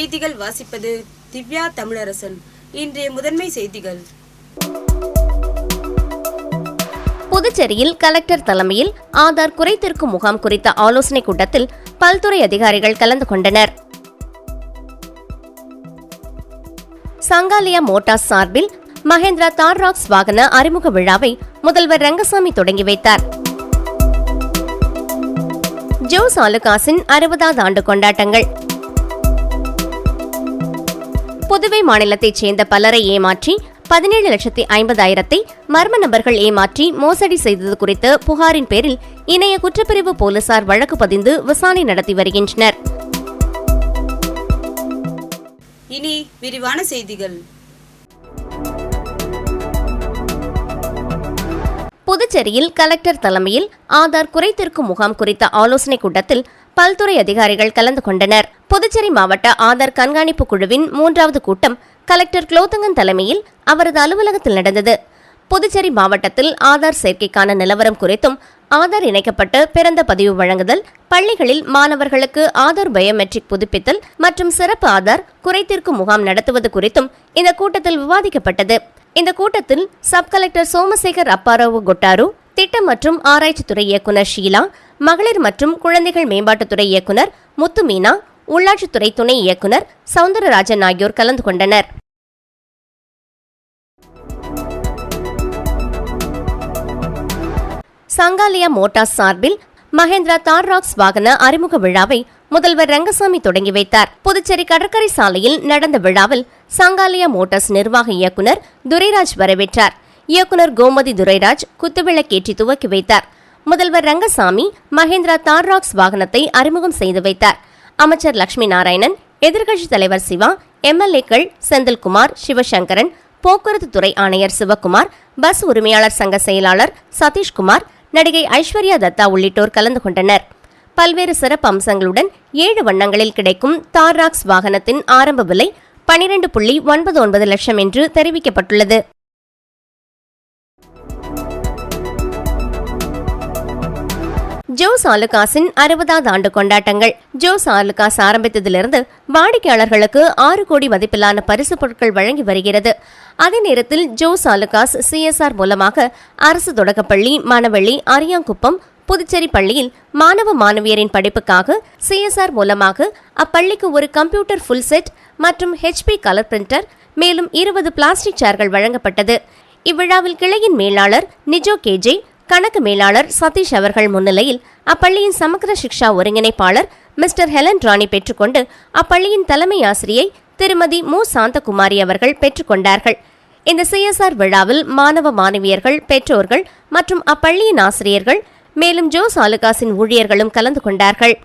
செய்திகள் வாசிப்பது திவ்யா தமிழரசன். இன்றைய முதன்மை செய்திகள். புதுச்சேரியில் கலெக்டர் தலைமையில் ஆதார் குறைதீர்க்கும் முகாம் குறித்த ஆலோசனைக் கூட்டத்தில் பல்துறை அதிகாரிகள் கலந்து கொண்டனர். சங்காலியா மோட்டார்ஸ் சார்பில் மஹேந்திரா தார் ராக்ஸ் வாகன அறிமுக விழாவை முதல்வர் ரங்கசாமி தொடங்கி வைத்தார். ஜோஸ் ஆலுகாஸின் 60வது ஆண்டு கொண்டாட்டங்கள். புதுவை மாநிலத்தைச் சேர்ந்த பலரை ஏமாற்றி 17,50,000 மர்ம நபர்கள் ஏமாற்றி மோசடி செய்தது குறித்த புகாரின் பேரில் இணைய குற்றப்பிரிவு போலீசார் வழக்கு பதிந்து விசாரணை நடத்தி வருகின்றனர். இனி விரிவான செய்திகள். புதுச்சேரியில் கலெக்டர் தலைமையில் ஆதார் குறைதீர்க்கும் முகாம் குறித்த ஆலோசனைக் கூட்டத்தில் பல்துறை அதிகாரிகள் கலந்து கொண்டனர். புதுச்சேரி மாவட்ட ஆதார் கண்காணிப்பு குழுவின் 3வது கூட்டம் கலெக்டர் குலோத்துங்கன் தலைமையில் அவரது அலுவலகத்தில் நடந்தது. புதுச்சேரி மாவட்டத்தில் ஆதார் சேர்க்கைக்கான நிலவரம் குறித்தும், ஆதார் இணைக்கப்பட்டு பிறந்த பதிவு வழங்குதல், பள்ளிகளில் மாணவர்களுக்கு ஆதார் பயோமெட்ரிக் புதுப்பித்தல் மற்றும் சிறப்பு ஆதார் குறைதீர்க்கும் முகாம் நடத்துவது குறித்தும் இந்த கூட்டத்தில் விவாதிக்கப்பட்டது. இந்த கூட்டத்தில் சப் கலெக்டர் சோமசேகர் அப்பாராவு கொட்டாரு, திட்டம் மற்றும் ஆராய்ச்சித்துறை இயக்குநர் ஷீலா, மகளிர் மற்றும் குழந்தைகள் மேம்பாட்டுத்துறை இயக்குநர் முத்து மீனா, உள்ளாட்சித்துறை துணை இயக்குநர் சவுந்தரராஜன் ஆகியோர் கலந்து கொண்டனர். சங்காலியா மோட்டார்ஸ் சார்பில் மஹேந்திரா தார் ராக்ஸ் வாகன அறிமுக விழாவை முதல்வர் ரங்கசாமி தொடங்கி வைத்தார். புதுச்சேரி கடற்கரை சாலையில் நடந்த விழாவில் சங்காலியா மோட்டார்ஸ் நிர்வாக இயக்குநர் துரைராஜ் வரவேற்றார். இயக்குநர் கோமதி துரைராஜ் குத்துவிளக்கேற்றி துவக்கி வைத்தார். முதல்வர் ரங்கசாமி மஹேந்திரா தார் ராக்ஸ் வாகனத்தை அறிமுகம் செய்து வைத்தார். அமைச்சர் லட்சுமி நாராயணன், எதிர்க்கட்சித் தலைவர் சிவா, எம்எல்ஏக்கள் செந்தில்குமார், சிவசங்கரன், போக்குவரத்து துறை ஆணையர் சிவக்குமார், பஸ் உரிமையாளர் சங்க செயலாளர் சதீஷ்குமார், நடிகை ஐஸ்வர்யா தத்தா உள்ளிட்டோர் கலந்து கொண்டனர். பல்வேறு சிறப்பு அம்சங்களுடன் 7 வண்ணங்களில் கிடைக்கும் தார் ராக்ஸ் வாகனத்தின் ஆரம்ப விலை 12.99 லட்சம் என்று தெரிவிக்கப்பட்டுள்ளது. ஜோஸ் ஆலுகாஸின் 60வது ஆண்டு கொண்டாட்டங்கள். ஜோஸ் ஆலுகாஸ் ஆரம்பித்ததிலிருந்து வாடிக்கையாளர்களுக்கு 6 கோடி மதிப்பிலான பரிசு பொருட்கள் வழங்கி வருகிறது. அதே நேரத்தில் ஜோஸ் ஆலுகாஸ் CSR மூலமாக அரசு தொடக்கப்பள்ளி, மணவெளி, அரியாங்குப்பம், புதுச்சேரி பள்ளியில் மாணவ மாணவியரின் படிப்புக்காக CSR மூலமாக அப்பள்ளிக்கு ஒரு கம்ப்யூட்டர் ஃபுல் செட் மற்றும் HP கலர் பிரிண்டர், மேலும் 20 பிளாஸ்டிக் சேர்கள் வழங்கப்பட்டது. இவ்விழாவில் கிளையின் மேலாளர் நிஜோ கேஜே, கணக்கு மேலாளர் சதீஷ் அவர்கள் முன்னிலையில் அப்பள்ளியின் சமக்கிர சிக்ஷா ஒருங்கிணைப்பாளர் மிஸ்டர் ஹெலன் ராணி பெற்றுக்கொண்டு அப்பள்ளியின் தலைமை ஆசிரியை திருமதி மு சாந்தகுமாரி அவர்கள் பெற்றுக்கொண்டார்கள். இந்த CSR விழாவில் மாணவ மாணவியர்கள், பெற்றோர்கள் மற்றும் அப்பள்ளியின் ஆசிரியர்கள், மேலும் ஜோஸ் ஆலுகாஸின் ஊழியர்களும் கலந்து கொண்டார்கள்.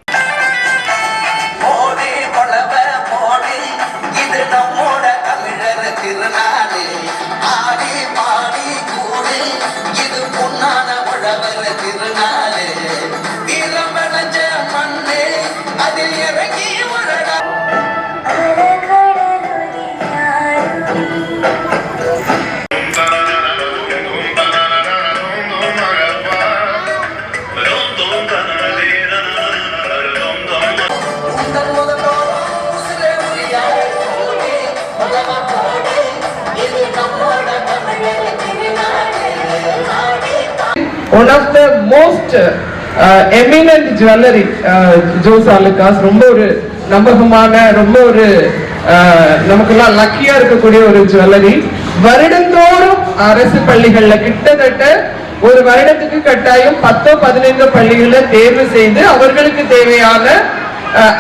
One of the most eminent jewelry, Jos Alukkas ரொம்ப ஒரு நம்பகமான, ரொம்ப ஒரு நமக்கெல்லாம் லக்கியா இருக்கக்கூடிய ஒரு ஜுவல்லரி. வருடந்தோறும் அரசு பள்ளிகள்ல கிட்டத்தட்ட ஒரு வருடத்துக்கு கட்டாயம் 10-15 பள்ளிகளை தேர்வு செய்து அவர்களுக்கு தேவையான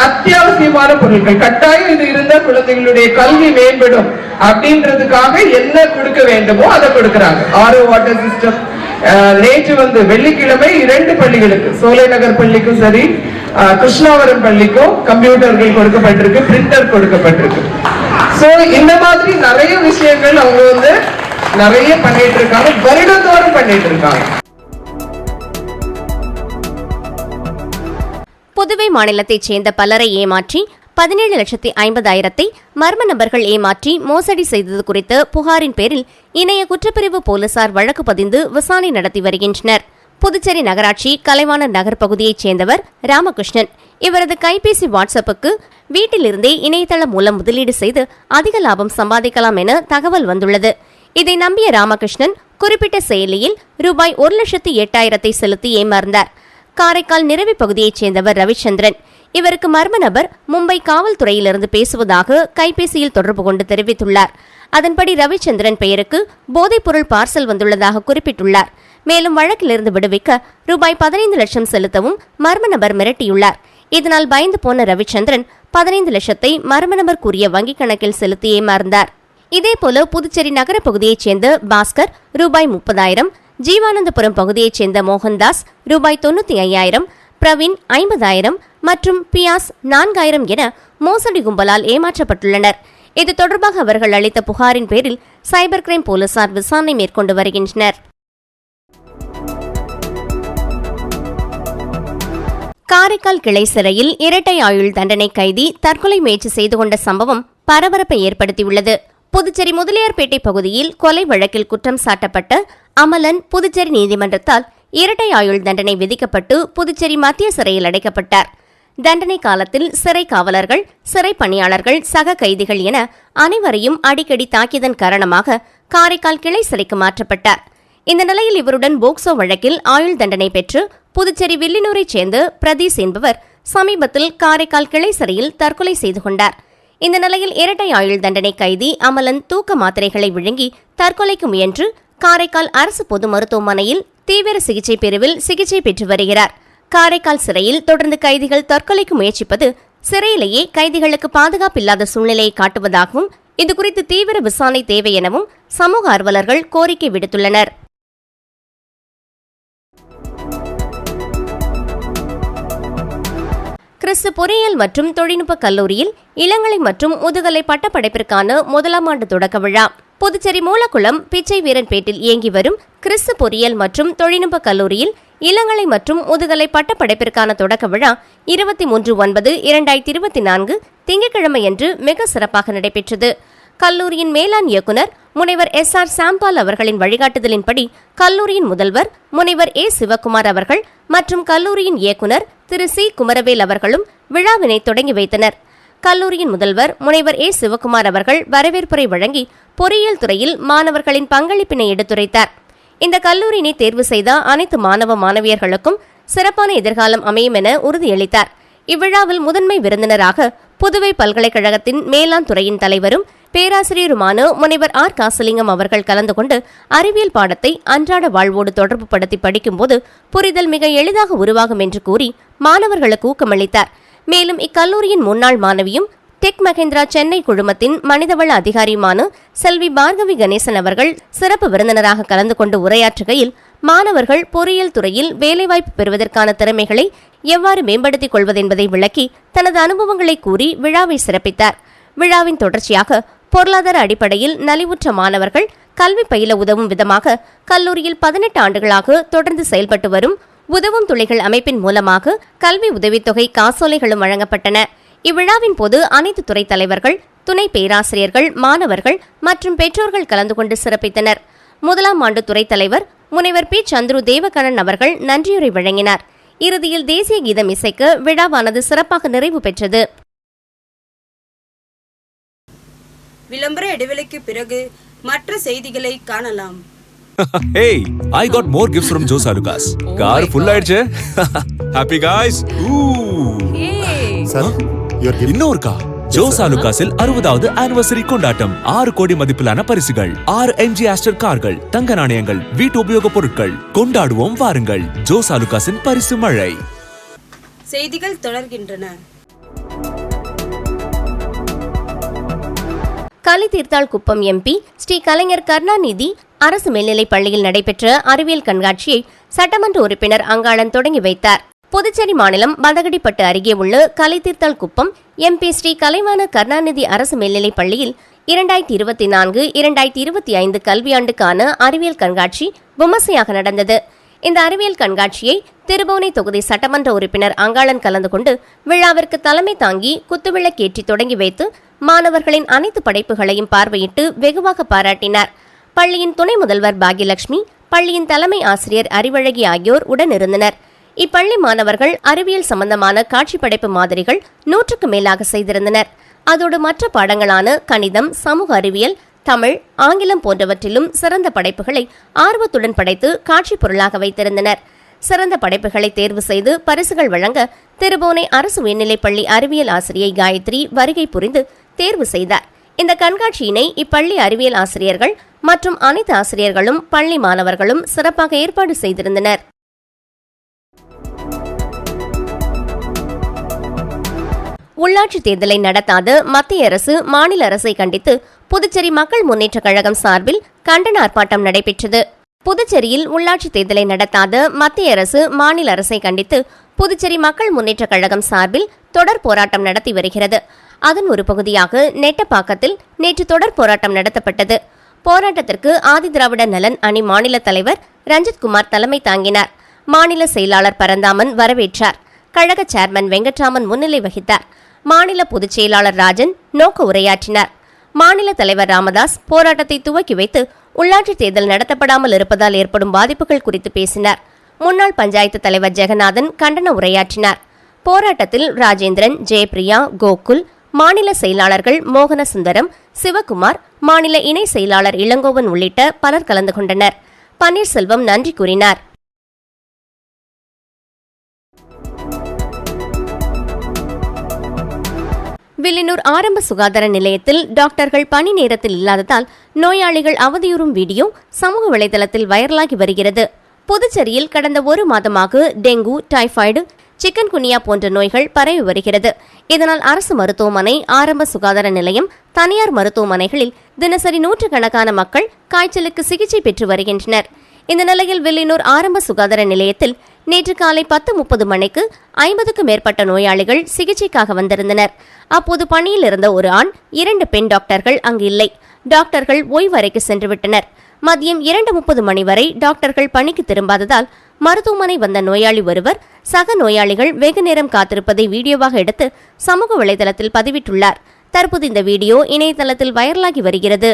அத்தியாவசியமான பொருட்கள், கட்டாயம் இது இருந்தா குழந்தைகளுடைய கல்வி மேம்படும் அப்படின்றதுக்காக என்ன கொடுக்க வேண்டுமோ அதை கொடுக்கறாங்க. RO வாட்டர் சிஸ்டம் நேற்று வெள்ளிக்கிழமை 2 பள்ளிகளுக்கு, சோலை நகர் பள்ளிக்கும் சரி, கிருஷ்ணாவரம் பள்ளிக்கும் கம்ப்யூட்டர்கள் கொடுக்கப்பட்டிருக்கு, பிரிண்டர் கொடுக்கப்பட்டிருக்கு. சோ இந்த மாதிரி நிறைய விஷயங்கள் அவங்க நிறைய பண்ணிட்டு இருக்காங்க, வருடந்தோறும் பண்ணிட்டு இருக்காங்க. புதுவை மாநிலத்தைச் சேர்ந்த பலரை ஏமாற்றி 17,50,000 மர்ம நபர்கள் ஏமாற்றி மோசடி செய்தது குறித்த புகாரின் பேரில் இணைய குற்றப்பிரிவு போலீசார் வழக்கு பதிந்து விசாரணை நடத்தி வருகின்றனர். புதுச்சேரி நகராட்சி கலைவாணர் நகர் பகுதியைச் சேர்ந்தவர் ராமகிருஷ்ணன். இவரது கைபேசி வாட்ஸ்அப்புக்கு வீட்டிலிருந்தே இணையதளம் மூலம் முதலீடு செய்து அதிக லாபம் சம்பாதிக்கலாம் என தகவல் வந்துள்ளது. இதை நம்பிய ராமகிருஷ்ணன் குறிப்பிட்ட செயலியில் ரூபாய் 1,08,000 செலுத்தி ஏமாந்தார். காரைக்கால் நிரவி பகுதியைச் சேர்ந்தவர் ரவிச்சந்திரன். இவருக்கு மர்ம நபர் மும்பை காவல்துறையிலிருந்து பேசுவதாக கைபேசியில் தொடர்பு கொண்டு தெரிவித்துள்ளார். அதன்படி ரவிச்சந்திரன் பெயருக்கு போதைப்பொருள் பார்சல் வந்துள்ளதாக குறிப்பிட்டுள்ளார். மேலும் வழக்கிலிருந்து விடுவிக்க ரூபாய் 15 லட்சம் செலுத்தவும் மர்ம நபர் மிரட்டியுள்ளார். இதனால் பயந்து போன ரவிச்சந்திரன் 15 லட்சத்தை மர்ம நபர் கூறிய வங்கிக் கணக்கில் செலுத்தி ஏமாந்தார். இதேபோல புதுச்சேரி நகர பகுதியைச் சேர்ந்த பாஸ்கர் ரூபாய் 30,000, ஜீவானந்தபுரம் பகுதியைச் சேர்ந்த மோகன்தாஸ் ரூபாய் 95,000, பிரவீன் 50,000 மற்றும் பியாஸ் 4,000 என மோசடி கும்பலால் ஏமாற்றப்பட்டுள்ளனர். இது தொடர்பாக அவர்கள் அளித்த புகாரின் பேரில் சைபர் கிரைம் போலீசார் விசாரணை மேற்கொண்டு வருகின்றனர். காரைக்கால் கிளை சிறையில் இரட்டை ஆயுள் தண்டனை கைதி தற்கொலை முயற்சி செய்து கொண்ட சம்பவம் பரபரப்பை ஏற்படுத்தியுள்ளது. புதுச்சேரி முதலியார்பேட்டை பகுதியில் கொலை வழக்கில் குற்றம் சாட்டப்பட்ட அமலன் புதுச்சேரி நீதிமன்றத்தால் இரட்டை ஆயுள் தண்டனை விதிக்கப்பட்டு புதுச்சேரி மத்திய சிறையில் அடைக்கப்பட்டார். தண்டனை காலத்தில் சிறை காவலர்கள், சிறை பணியாளர்கள், சக கைதிகள் என அனைவரையும் அடிக்கடி தாக்கியதன் காரணமாக காரைக்கால் கிளை சிறைக்கு மாற்றப்பட்டார். இந்த நிலையில் இவருடன் போக்சோ வழக்கில் ஆயுள் தண்டனை பெற்று புதுச்சேரி வில்லியனூரைச் சேர்ந்த பிரதீஷ் என்பவர் சமீபத்தில் காரைக்கால் கிளை சிறையில் தற்கொலை செய்து கொண்டார். இந்த நிலையில் இரட்டை ஆயுள் தண்டனை கைதி அமலன் தூக்க மாத்திரைகளை விழுங்கி தற்கொலைக்கு முயன்று காரைக்கால் அரசு பொது மருத்துவமனையில் தீவிர சிகிச்சை பிரிவில் சிகிச்சை பெற்று வருகிறார். காரைக்கால் சிறையில் தொடர்ந்து கைதிகள் தற்கொலைக்கு முயற்சிப்பது சிறையிலேயே கைதிகளுக்கு பாதுகாப்பில்லாத சூழ்நிலையை காட்டுவதாகவும் இதுகுறித்து தீவிர விசாரணை தேவை எனவும் சமூக ஆர்வலர்கள் கோரிக்கை விடுத்துள்ளனர். கிறிஸ்து பொறியியல் மற்றும் தொழில்நுட்ப கல்லூரியில் இளங்கலை மற்றும் முதுகலை பட்டப்படிப்பிற்கான முதலாம் ஆண்டு தொடக்க விழா புதுச்சேரி மூலக்குளம் பிச்சை வீரன்பேட்டில் இயங்கி வரும் கிறிஸ்து பொறியியல் மற்றும் தொழில்நுட்ப கல்லூரியில் இளங்கலை மற்றும் முதுகலை பட்டப்படிப்பிற்கான தொடக்க விழா 23/9/2024 திங்கட்கிழமையன்று மிக சிறப்பாக நடைபெற்றது. கல்லூரியின் மேலாண் இயக்குநர் முனைவர் SR சாம்பால் அவர்களின் வழிகாட்டுதலின்படி கல்லூரியின் முதல்வர் முனைவர் A சிவகுமார் அவர்கள் மற்றும் கல்லூரியின் இயக்குநர் திரு C குமரவேல் அவர்களும் விழாவினை தொடங்கி வைத்தனர். கல்லூரியின் முதல்வர் முனைவர் A சிவகுமார் அவர்கள் வரவேற்புரை வழங்கி பொறியியல் துறையில் மாணவர்களின் பங்களிப்பினை எடுத்துரைத்தார். இந்த கல்லூரியினை தேர்வு செய்த அனைத்து மாணவ மாணவியர்களுக்கும் சிறப்பான எதிர்காலம் அமையும் என உறுதியளித்தார். இவ்விழாவில் முதன்மை விருந்தினராக புதுவை பல்கலைக்கழகத்தின் மேலாண் துறையின் தலைவரும் பேராசிரியருமான முனைவர் R காசலிங்கம் அவர்கள் கலந்து கொண்டு அறிவியல் பாடத்தை அன்றாட வாழ்வோடு தொடர்பு படுத்தி படிக்கும்போது புரிதல் மிக எளிதாக உருவாகும் என்று கூறி மாணவர்களுக்கு ஊக்கமளித்தார். மேலும் இக்கல்லூரியின் முன்னாள் மாணவியும் டெக் மகேந்திரா சென்னை குழுமத்தின் மனிதவள அதிகாரியுமான செல்வி பார்கவி கணேசன் அவர்கள் சிறப்பு விருந்தினராக கலந்து கொண்டு உரையாற்றுகையில் மாணவர்கள் பொறியியல் துறையில் வேலைவாய்ப்பு பெறுவதற்கான திறமைகளை எவ்வாறு மேம்படுத்திக் கொள்வதென்பதை விளக்கி தனது அனுபவங்களை கூறி விழாவை சிறப்பித்தார். விழாவின் தொடர்ச்சியாக பொருளாதார அடிப்படையில் நலிவுற்ற மாணவர்கள் கல்வி பயில உதவும் விதமாக கல்லூரியில் 18 ஆண்டுகளாக தொடர்ந்து செயல்பட்டு வரும் உதவும் துளைகள் அமைப்பின் மூலமாக கல்வி உதவித்தொகை காசோலைகளும் வழங்கப்பட்டன. இவ்விழாவின் போது அனைத்து துறை தலைவர்கள், துணை பேராசிரியர்கள், மாணவர்கள் மற்றும் பெற்றோர்கள் கலந்து கொண்டு சிறப்பித்தனர். முதலாம் ஆண்டு துறை தலைவர் முனைவர் P சந்துரு தேவகண்ணன் அவர்கள் நன்றியுரை வழங்கினார். இறுதியில் தேசிய கீதம் இசைக்க விழாவானது சிறப்பாக நிறைவு பெற்றது. விளம்பர இடைவெளிக்கு பிறகு மற்ற செய்திகளை காணலாம். Hey, I got more gifts from Joe Salukas. Car full ஆயிடுச்சு. Happy guys. Sir, your gift. இன்னொரு கா ஜோ சாலுகாஸில் 60வது ஆனிவர்சரி கொண்டாட்டம். 6 கோடி மதிப்பிலான பரிசுகள், 6 MG ஆஸ்டர் கார்கள், தங்க நாணயங்கள், வீட்டு உபயோகப் பொருட்கள். கொண்டாடுவோம் வாருங்கள். ஜோ சாலுகாஸின் பரிசு மழை. செய்திகள் தொடர்கின்றன. கலிதீர்த்தாள் குப்பம் MP ஸ்ரீ கலைஞர் கருணாநிதி அரசு மேல்நிலைப் பள்ளியில் நடைபெற்ற அறிவியல் கண்காட்சியை சட்டமன்ற உறுப்பினர் அங்காளன் தொடங்கி வைத்தார். புதுச்சேரி மாநிலம் மதகடிப்பட்டு அருகே உள்ள கலிதீர்த்தாள் குப்பம் MP ஸ்ரீ கலைவாண கருணாநிதி அரசு மேல்நிலைப் பள்ளியில் 2024-2025 கல்வியாண்டுக்கான அறிவியல் கண்காட்சி விமர்சையாக நடந்தது. இந்த அறிவியல் கண்காட்சியை திருபுவனை தொகுதி சட்டமன்ற உறுப்பினர் அங்காளன் கலந்து கொண்டு விழாவிற்கு தலைமை தாங்கி குத்துவிளக்கேற்றி தொடங்கி வைத்து மாணவர்களின் அனைத்து படைப்புகளையும் பார்வையிட்டு வெகுவாக பாராட்டினார். பள்ளியின் துணை முதல்வர் பாகியலட்சுமி, பள்ளியின் தலைமை ஆசிரியர் அறிவழகி ஆகியோர் உடனிருந்தனர். இப்பள்ளி மாணவர்கள் அறிவியல் சம்பந்தமான காட்சி படைப்பு மாதிரிகள் 100க்கு மேலாக செய்திருந்தனர். அதோடு மற்ற பாடங்களான கணிதம், சமூக அறிவியல், தமிழ், ஆங்கிலம் போன்றவற்றிலும் சிறந்த படைப்புகளை ஆர்வத்துடன் படைத்து காட்சி பொருளாக வைத்திருந்தனர். சிறந்த படைப்புகளை தேர்வு செய்து பரிசுகள் வழங்க திருபுவனை அரசு உயர்நிலைப்பள்ளி அறிவியல் ஆசிரியை காயத்ரி வருகை புரிந்து தேர்வு செய்தார். இந்த கண்காட்சியினை இப்பள்ளி அறிவியல் ஆசிரியர்கள் மற்றும் அனைத்து ஆசிரியர்களும் பள்ளி மாணவர்களும் சிறப்பாக ஏற்பாடு செய்திருந்தனர். உள்ளாட்சி தேர்தலை நடத்தாத மத்திய அரசு, மாநில அரசை கண்டித்து புதுச்சேரி மக்கள் முன்னேற்றக் கழகம் சார்பில் கண்டன ஆர்ப்பாட்டம் நடைபெற்றது. புதுச்சேரியில் உள்ளாட்சி தேர்தலை நடத்தாத மத்திய அரசு, மாநில அரசை கண்டித்து புதுச்சேரி மக்கள் முன்னேற்றக் கழகம் சார்பில் தொடர் போராட்டம் நடத்தி வருகிறது. அதன் ஒரு பகுதியாக நெட்டப்பாக்கத்தில் நேற்று தொடர் போராட்டம் நடத்தப்பட்டது. போராட்டத்திற்கு ஆதிதிராவிட நலன் அணி மாநில தலைவர் ரஞ்சித்குமார் தலைமை தாங்கினார். மாநில செயலாளர் பரந்தாமன் வரவேற்றார். கழக சேர்மன் வெங்கட்ராமன் முன்னிலை வகித்தார். மாநில பொதுச் செயலாளர் ராஜன் நோக்க உரையாற்றினார். மாநில தலைவர் ராமதாஸ் போராட்டத்தை துவக்கி வைத்து உள்ளாட்சி தேர்தல் நடத்தப்படாமல் இருப்பதால் ஏற்படும் பாதிப்புகள் குறித்து பேசினார். முன்னாள் பஞ்சாயத்து தலைவர் ஜெகநாதன் கண்டன உரையாற்றினார். போராட்டத்தில் ராஜேந்திரன், ஜெயபிரியா, கோகுல், மாநில செயலாளர்கள் மோகனசுந்தரம், சிவகுமார், மாநில இணை செயலாளர் இளங்கோவன் உள்ளிட்ட பலர் கலந்து கொண்டனர். பன்னீர்செல்வம் நன்றி கூறினார். வில்லியனூர் ஆரம்ப சுகாதார நிலையத்தில் டாக்டர்கள் பணி நேரத்தில் இல்லாததால் நோயாளிகள் அவதியுறும் வீடியோ சமூக வலைதளத்தில் வைரலாகி வருகிறது. புதுச்சேரியில் கடந்த ஒரு மாதமாக டெங்கு, டைபாய்டு, சிக்கன் குனியா போன்ற நோய்கள் பரவி வருகிறது. இதனால் அரசு மருத்துவமனை, ஆரம்ப சுகாதார நிலையம், தனியார் மருத்துவமனைகளில் தினசரி நூற்றுக்கணக்கான மக்கள் காய்ச்சலுக்கு சிகிச்சை பெற்று வருகின்றனர். இந்த நிலையில் வில்லியனூர் ஆரம்ப சுகாதார நிலையத்தில் நேற்று காலை 10:30 மணிக்கு 50க்கும் மேற்பட்ட நோயாளிகள் சிகிச்சைக்காக வந்திருந்தனர். அப்போது பணியில் இருந்த ஒரு ஆண், 2 பெண் டாக்டர்கள் அங்கு இல்லை. டாக்டர்கள் ஓய்வறைக்கு சென்றுவிட்டனர். மதியம் 2:30 மணி வரை டாக்டர்கள் பணிக்கு திரும்பாததால் மருத்துவமனை வந்த நோயாளி ஒருவர் சக நோயாளிகள் வெகு நேரம் காத்திருப்பதை வீடியோவாக எடுத்து சமூக வலைதளத்தில் பதிவிட்டுள்ளார். தற்போது இந்த வீடியோ இணையதளத்தில் வைரலாகி வருகிறது.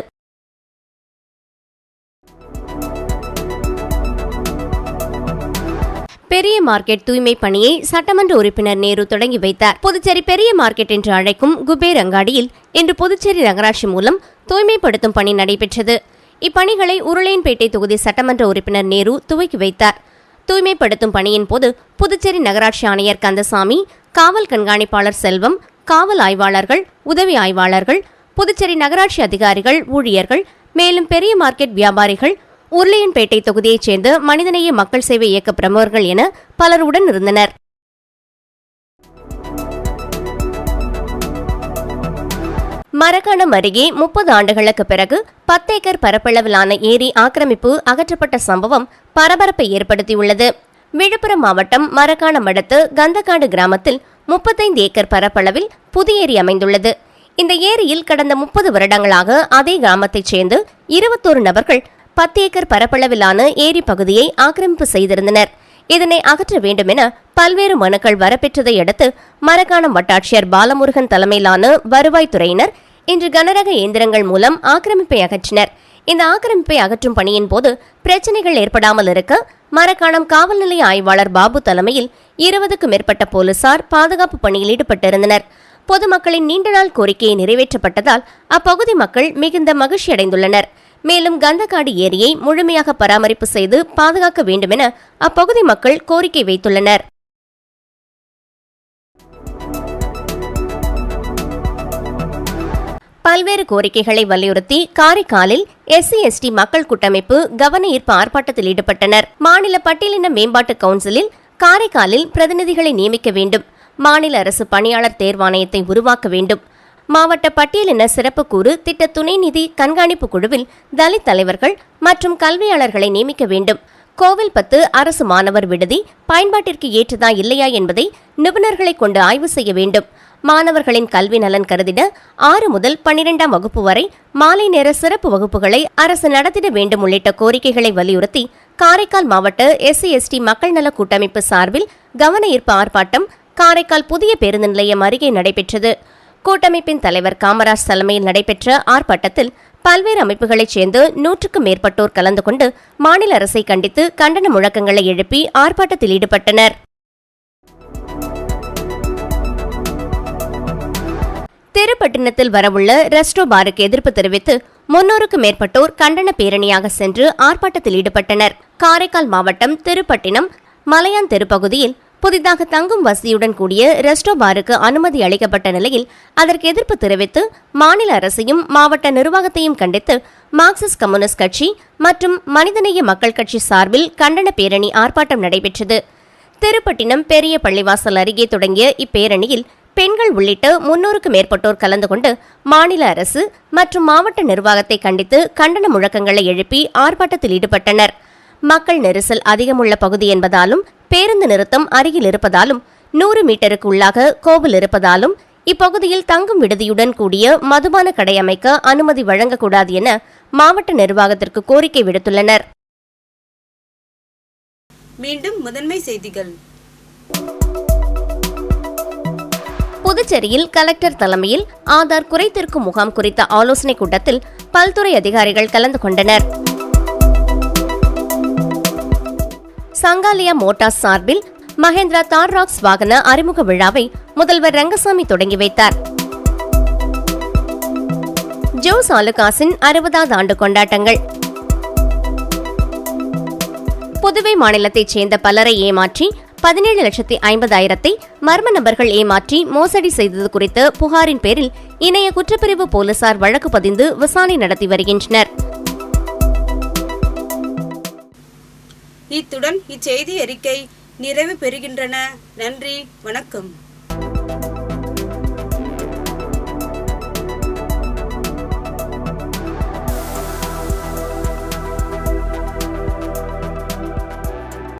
பெரிய மார்க்கெட் தூய்மை பணியை சட்டமன்ற உறுப்பினர் நேரு தொடங்கி வைத்தார். புதுச்சேரி பெரிய மார்க்கெட் என்று அழைக்கும் குபேர் அங்காடியில் இன்று புதுச்சேரி நகராட்சி மூலம் தூய்மைப்படுத்தும் பணி நடைபெற்றது. இப்பணிகளை உருளையன்பேட்டை தொகுதி சட்டமன்ற உறுப்பினர் நேரு துவக்கி வைத்தார். தூய்மைப்படுத்தும் பணியின் போது புதுச்சேரி நகராட்சி ஆணையர் கந்தசாமி, காவல் கண்காணிப்பாளர் செல்வம், காவல் ஆய்வாளர்கள், உதவி ஆய்வாளர்கள், புதுச்சேரி நகராட்சி அதிகாரிகள், ஊழியர்கள், மேலும் பெரிய மார்க்கெட் வியாபாரிகள், உருளையன்பேட்டை தொகுதியைச் சேர்ந்த மனிதநேய மக்கள் சேவை இயக்க பிரமுகர்கள் என பலர் உடன் இருந்தனர். மரக்காணம் அருகே 30 ஆண்டுகளுக்கு பிறகு 10 ஏக்கர் பரப்பளவிலான ஏரி ஆக்கிரமிப்பு அகற்றப்பட்ட சம்பவம் பரபரப்பை ஏற்படுத்தியுள்ளது. விழுப்புரம் மாவட்டம் மரக்காணம் அடுத்த கந்தக்காடு கிராமத்தில் 35 ஏக்கர் பரப்பளவில் புதிய ஏரி அமைந்துள்ளது. இந்த ஏரியில் கடந்த 30 வருடங்களாக அதே கிராமத்தைச் சேர்ந்து 21 நபர்கள் 10 ஏக்கர் பரப்பளவிலான ஏரி பகுதியை ஆக்கிரமிப்பு செய்திருந்தனர். இதனை அகற்ற வேண்டும் என பல்வேறு மனுக்கள் வரப்பெற்றதை அடுத்து மரக்காணம் வட்டாட்சியர் பாலமுருகன் தலைமையிலான வருவாய்த்துறையினர் இன்று கனரக இயந்திரங்கள் மூலம் ஆக்கிரமிப்பை அகற்றினர். இந்த ஆக்கிரமிப்பை அகற்றும் பணியின் போது பிரச்சனைகள் ஏற்படாமல் இருக்க மரக்காணம் காவல் நிலைய ஆய்வாளர் பாபு தலைமையில் 20க்கும் மேற்பட்ட போலீசார் பாதுகாப்பு பணியில் ஈடுபட்டிருந்தனர். பொதுமக்களின் நீண்ட நாள் கோரிக்கையை நிறைவேற்றப்பட்டதால் அப்பகுதி மக்கள் மிகுந்த மகிழ்ச்சியடைந்துள்ளனர். மேலும் கந்தக்காடு ஏரியை முழுமையாக பராமரிப்பு செய்து பாதுகாக்க வேண்டும் என அப்பகுதி மக்கள் கோரிக்கை வைத்துள்ளனர். பல்வேறு கோரிக்கைகளை வலியுறுத்தி காரைக்காலில் SC/ST மக்கள் கூட்டமைப்பு கவன ஈர்ப்பு ஆர்ப்பாட்டத்தில் ஈடுபட்டனர். மாநில பட்டியலின மேம்பாட்டு கவுன்சிலில் காரைக்காலில் பிரதிநிதிகளை நியமிக்க வேண்டும். மாநில அரசு பணியாளர் தேர்வாணையத்தை உருவாக்க வேண்டும். மாவட்ட பட்டியலின சிறப்பு கூறு திட்ட துணை நிதி கண்காணிப்பு குழுவில் தலித் தலைவர்கள் மற்றும் கல்வியாளர்களை நியமிக்க வேண்டும். கோவில்பத்து அரசு மாணவர் விடுதி பயன்பாட்டிற்கு ஏற்றதா இல்லையா என்பதை நிபுணர்களை கொண்டு ஆய்வு செய்ய வேண்டும். மாணவர்களின் கல்வி நலன் கருதிட 6 முதல் 12ஆம் வகுப்பு வரை மாலை நேர சிறப்பு வகுப்புகளை அரசு நடத்திட வேண்டும் உள்ளிட்ட கோரிக்கைகளை வலியுறுத்தி காரைக்கால் மாவட்ட SC/ST மக்கள் நல கூட்டமைப்பு சார்பில் கவன ஈர்ப்பு ஆர்ப்பாட்டம் காரைக்கால் புதிய பேருந்து நிலையம் அருகே நடைபெற்றது. கூட்டமைப்பின் தலைவர் காமராஜ் தலைமையில் நடைபெற்ற ஆர்ப்பாட்டத்தில் பல்வேறு அமைப்புகளைச் சேர்ந்து 100க்கும் மேற்பட்டோர் கலந்து கொண்டு மாநில அரசை கண்டித்து கண்டன முழக்கங்களை எழுப்பி ஆர்ப்பாட்டத்தில் ஈடுபட்டனர். திருப்பட்டினத்தில் வரவுள்ள ரெஸ்டோ பாருக்கு எதிர்ப்பு தெரிவித்து 300க்கும் மேற்பட்டோர் கண்டன பேரணியாக சென்று ஆர்ப்பாட்டத்தில் ஈடுபட்டனர். காரைக்கால் மாவட்டம் திருப்பட்டினம் மலையான் தெருப்பகுதியில் புதிதாக தங்கும் வசதியுடன் கூடிய ரெஸ்டோ பாருக்கு அனுமதி அளிக்கப்பட்ட நிலையில் அதற்கு எதிர்ப்பு தெரிவித்து மாநில அரசையும் மாவட்ட நிர்வாகத்தையும் கண்டித்து மார்க்சிஸ்ட் கம்யூனிஸ்ட் கட்சி மற்றும் மனிதநேய மக்கள் கட்சி சார்பில் கண்டன பேரணி ஆர்ப்பாட்டம் நடைபெற்றது. திருப்பட்டினம் பெரிய பள்ளிவாசல் அருகே தொடங்கிய இப்பேரணியில் பெண்கள் உள்ளிட்ட 300க்கும் மேற்பட்டோர் கலந்து கொண்டு மாநில அரசு மற்றும் மாவட்ட நிர்வாகத்தை கண்டித்து கண்டன முழக்கங்களை எழுப்பி ஆர்ப்பாட்டத்தில் ஈடுபட்டனர். மக்கள் நெரிசல் அதிகமுள்ள பகுதி என்பதாலும் பேருந்து நிறுத்தம் அருகில் இருப்பதாலும் 100 மீட்டருக்கு உள்ளாக கோவில் இருப்பதாலும் இப்பகுதியில் தங்கும் விடுதியுடன் கூடிய மதுபான கடை அமைக்க அனுமதி வழங்கக்கூடாது என மாவட்ட நிர்வாகத்திற்கு கோரிக்கை விடுத்துள்ளனர். மீண்டும் முதன்மை செய்திகள். புதுச்சேரியில் கலெக்டர் தலைமையில் ஆதார் குறைதீர்க்கும் முகாம் குறித்த ஆலோசனைக் கூட்டத்தில் பல்துறை அதிகாரிகள் கலந்து கொண்டனர். சங்காலியா மோட்டார்ஸ் சார்பில் மஹேந்திரா தார் ராக்ஸ் வாகன அறிமுக விழாவை முதல்வர் ரங்கசாமி தொடங்கி வைத்தார். ஜோஸ் ஆலுகாஸின் 60வது ஆண்டு கொண்டாட்டங்கள். புதுவை மாநிலத்தைச் சேர்ந்த பலரை ஏமாற்றி 17,50,000 மர்ம நபர்கள் ஏமாற்றி மோசடி செய்தது குறித்த புகாரின் பேரில் இணைய குற்றப்பிரிவு போலீசார் வழக்கு பதிந்து விசாரணை நடத்தி வருகின்றனர். இத்துடன் இச்செய்தி அறிக்கை நிறைவு பெறுகின்றன. நன்றி, வணக்கம்.